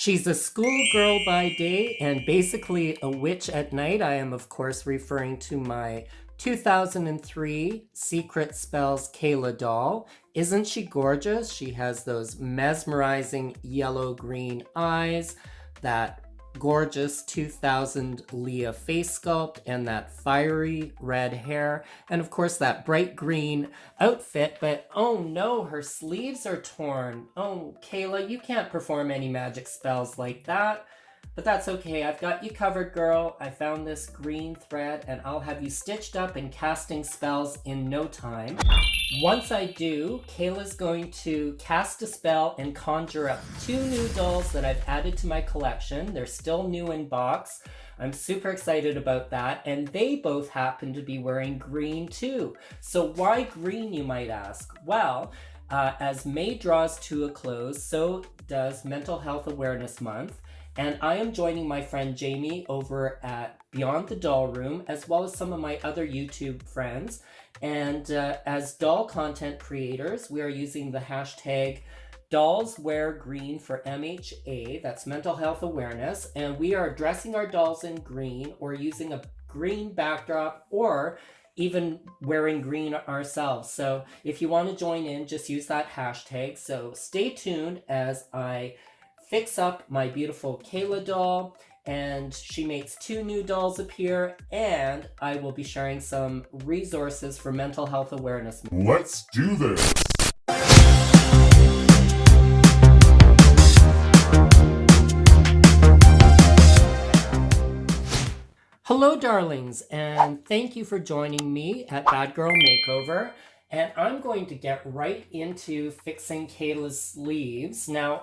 She's a schoolgirl by day and basically a witch at night. I am, of course, referring to my 2003 Secret Spells Kayla doll. Isn't she gorgeous? She has those mesmerizing yellow-green eyes, that gorgeous 2000 Leah face sculpt, and that fiery red hair, and of course that bright green outfit. But oh no, her sleeves are torn. Oh, Kayla, you can't perform any magic spells like that. But that's okay, I've got you covered, girl. I found this green thread and I'll have you stitched up and casting spells in no time. Once I do, Kayla's going to cast a spell and conjure up two new dolls that I've added to my collection. They're still new in box. I'm super excited about that. And they both happen to be wearing green too. So why green, you might ask? Well, as May draws to a close, so does Mental Health Awareness Month. And I am joining my friend Jamie over at Beyond the Doll Room, as well as some of my other YouTube friends. And as doll content creators, we are using the hashtag Dolls Wear Green for MHA, that's mental health awareness. And we are dressing our dolls in green or using a green backdrop or even wearing green ourselves. So if you want to join in, just use that hashtag. So stay tuned as I fix up my beautiful Kayla doll, and she makes two new dolls appear, and I will be sharing some resources for Mental Health Awareness. Let's do this! Hello, darlings, and thank you for joining me at Bad Girl Makeover. And I'm going to get right into fixing Kayla's sleeves. Now,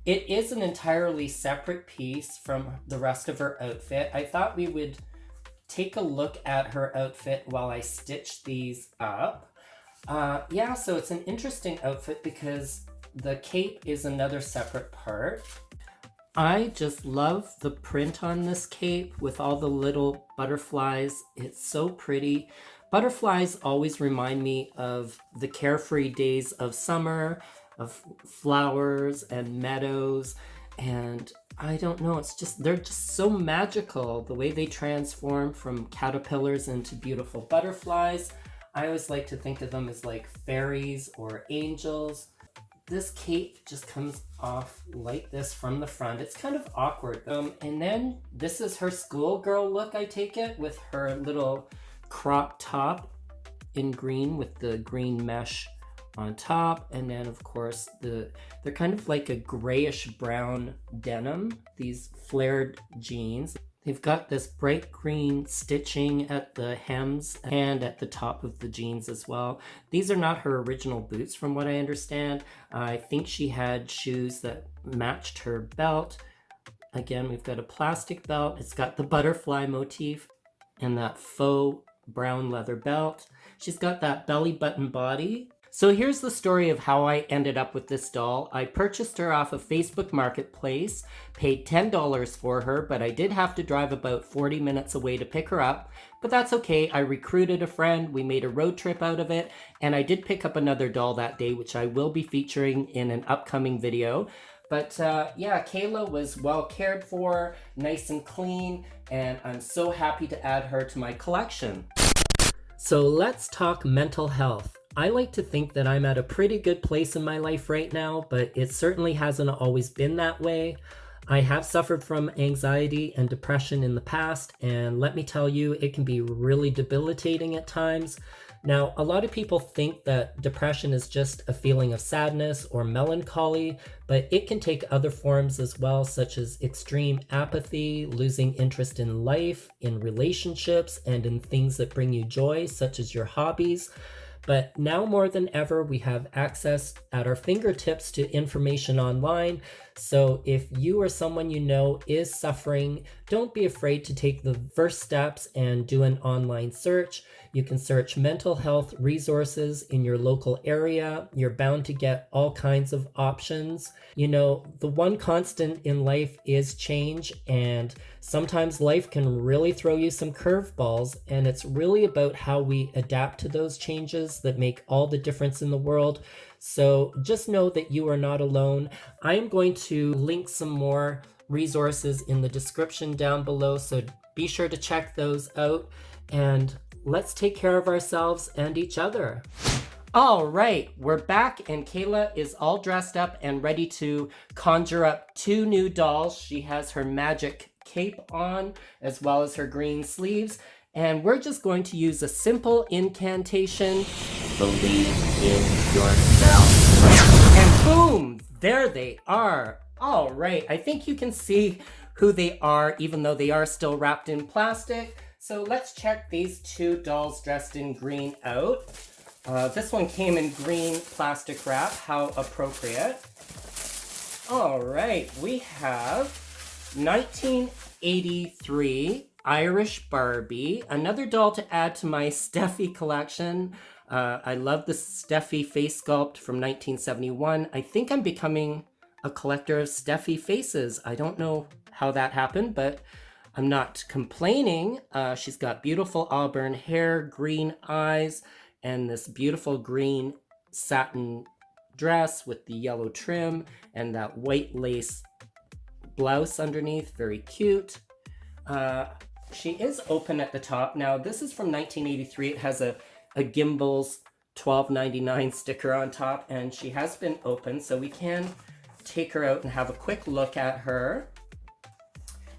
it is an entirely separate piece from the rest of her outfit. I thought we would take a look at her outfit while I stitch these up. Yeah, so it's an interesting outfit because the cape is another separate part. I just love the print on this cape with all the little butterflies. It's so pretty. Butterflies always remind me of the carefree days of summer, of flowers and meadows, and I don't know, they're just so magical, the way they transform from caterpillars into beautiful butterflies. I always like to think of them as like fairies or angels. This cape just comes off like this from the front. It's kind of awkward. And then this is her schoolgirl look, I take it, with her little crop top in green with the green mesh on top, and then of course they're kind of like a grayish brown denim, these flared jeans. They've got this bright green stitching at the hems and at the top of the jeans as well. These are not her original boots from what I understand. I think she had shoes that matched her belt. Again, we've got a plastic belt. It's got the butterfly motif and that faux brown leather belt. She's got that belly button body. So here's the story of how I ended up with this doll. I purchased her off of Facebook Marketplace, paid $10 for her, but I did have to drive about 40 minutes away to pick her up. But that's okay, I recruited a friend, we made a road trip out of it, and I did pick up another doll that day, which I will be featuring in an upcoming video. But yeah, Kayla was well cared for, nice and clean, and I'm so happy to add her to my collection. So let's talk mental health. I like to think that I'm at a pretty good place in my life right now, but it certainly hasn't always been that way. I have suffered from anxiety and depression in the past, and let me tell you, it can be really debilitating at times. Now, a lot of people think that depression is just a feeling of sadness or melancholy, but it can take other forms as well, such as extreme apathy, losing interest in life, in relationships, and in things that bring you joy, such as your hobbies. But now more than ever, we have access at our fingertips to information online. So if you or someone you know is suffering, don't be afraid to take the first steps and do an online search. You can search mental health resources in your local area. You're bound to get all kinds of options. You know, the one constant in life is change, and sometimes life can really throw you some curveballs, and it's really about how we adapt to those changes that make all the difference in the world. So just know that you are not alone. I'm going to link some more resources in the description down below, so be sure to check those out, and let's take care of ourselves and each other. All right, we're back, and Kayla is all dressed up and ready to conjure up 2 new dolls. She has her magic cape on, as well as her green sleeves, and we're just going to use a simple incantation. Believe in yourself. And boom, there they are. All right, I think you can see who they are, even though they are still wrapped in plastic. So let's check these 2 dolls dressed in green out. This one came in green plastic wrap. How appropriate. All right, we have 1983 Irish Barbie, another doll to add to my Steffi collection. I love the Steffi face sculpt from 1971. I think I'm becoming a collector of Steffi faces. I don't know how that happened, but I'm not complaining. She's got beautiful auburn hair, green eyes, and this beautiful green satin dress with the yellow trim and that white lace blouse underneath. Very cute. She is open at the top. Now, this is from 1983. It has a Gimbals $12.99 sticker on top, and she has been open, so we can take her out and have a quick look at her.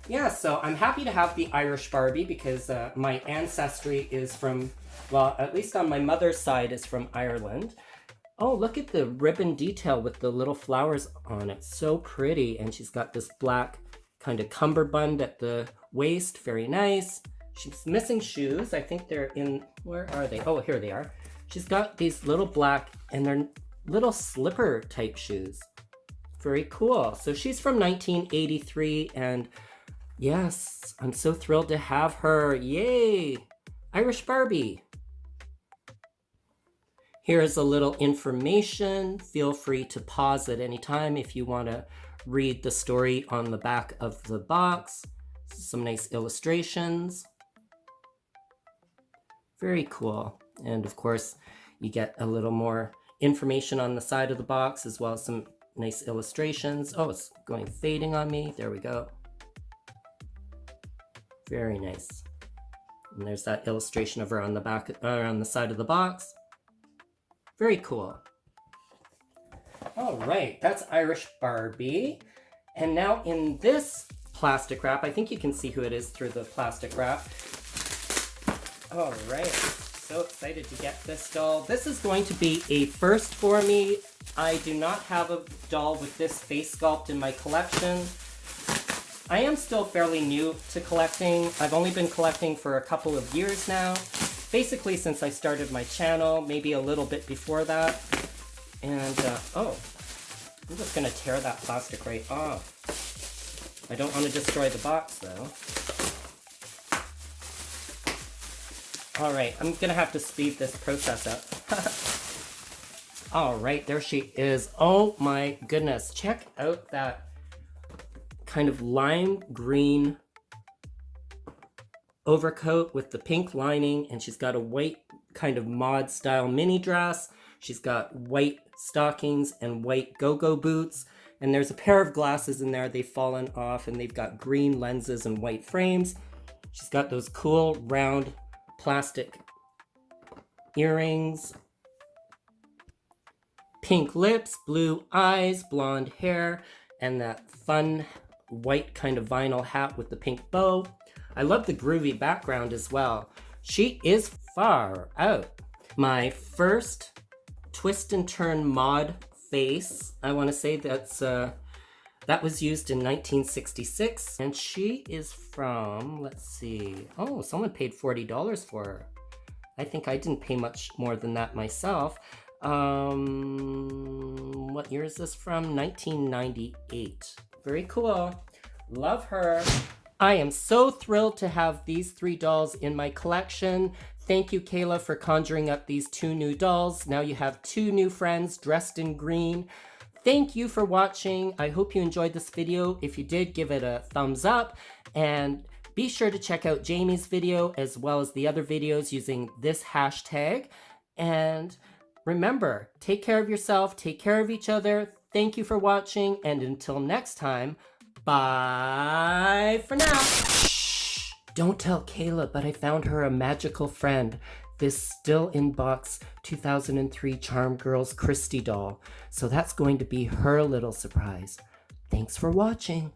Yeah, so I'm happy to have the Irish Barbie because my ancestry is from, well, at least on my mother's side is from Ireland. Oh, look at the ribbon detail with the little flowers on it. So pretty. And she's got this black kind of cummerbund at the waist. Very nice. She's missing shoes. I think they're in, where are they? Oh, here they are. She's got these little black, and they're little slipper type shoes. Very cool. So she's from 1983, and yes, I'm so thrilled to have her. Yay! Irish Barbie. Here's a little information. Feel free to pause at any time if you want to read the story on the back of the box. Some nice illustrations. Very cool. And of course, you get a little more information on the side of the box, as well as some nice illustrations. Oh, it's going fading on me. There we go. Very nice. And there's that illustration of her on the back, on the side of the box. Very cool. All right, that's Irish Barbie. And now in this plastic wrap, I think you can see who it is through the plastic wrap. All right, so excited to get this doll. This is going to be a first for me. I do not have a doll with this face sculpt in my collection. I am still fairly new to collecting. I've only been collecting for a couple of years now. Basically since I started my channel, maybe a little bit before that. And, oh, I'm just gonna tear that plastic right off. I don't want to destroy the box though. All right, I'm gonna have to speed this process up. All right, there she is. Oh my goodness, check out that kind of lime green overcoat with the pink lining, and she's got a white kind of mod style mini dress. She's got white stockings and white go-go boots, and there's a pair of glasses in there. They've fallen off, and they've got green lenses and white frames. She's got those cool round plastic earrings, pink lips, blue eyes, blonde hair, and that fun white kind of vinyl hat with the pink bow. I love the groovy background as well. She is far out. My first twist and turn mod face. I want to say that was used in 1966, and she is from, let's see, oh, someone paid $40 for her. I think I didn't pay much more than that myself. What year is this from? 1998. Very cool. Love her. I am so thrilled to have these 3 dolls in my collection. Thank you, Kayla, for conjuring up these 2 new dolls. Now you have 2 new friends dressed in green. Thank you for watching. I hope you enjoyed this video. If you did, give it a thumbs up, and be sure to check out Jamie's video as well as the other videos using this hashtag. And Remember, take care of yourself, take care of each other. Thank you for watching, and until next time, bye for now. Shh! Don't tell Kayla, but I found her a magical friend. This still in box 2003 Charm Girls Christy doll. So that's going to be her little surprise. Thanks for watching.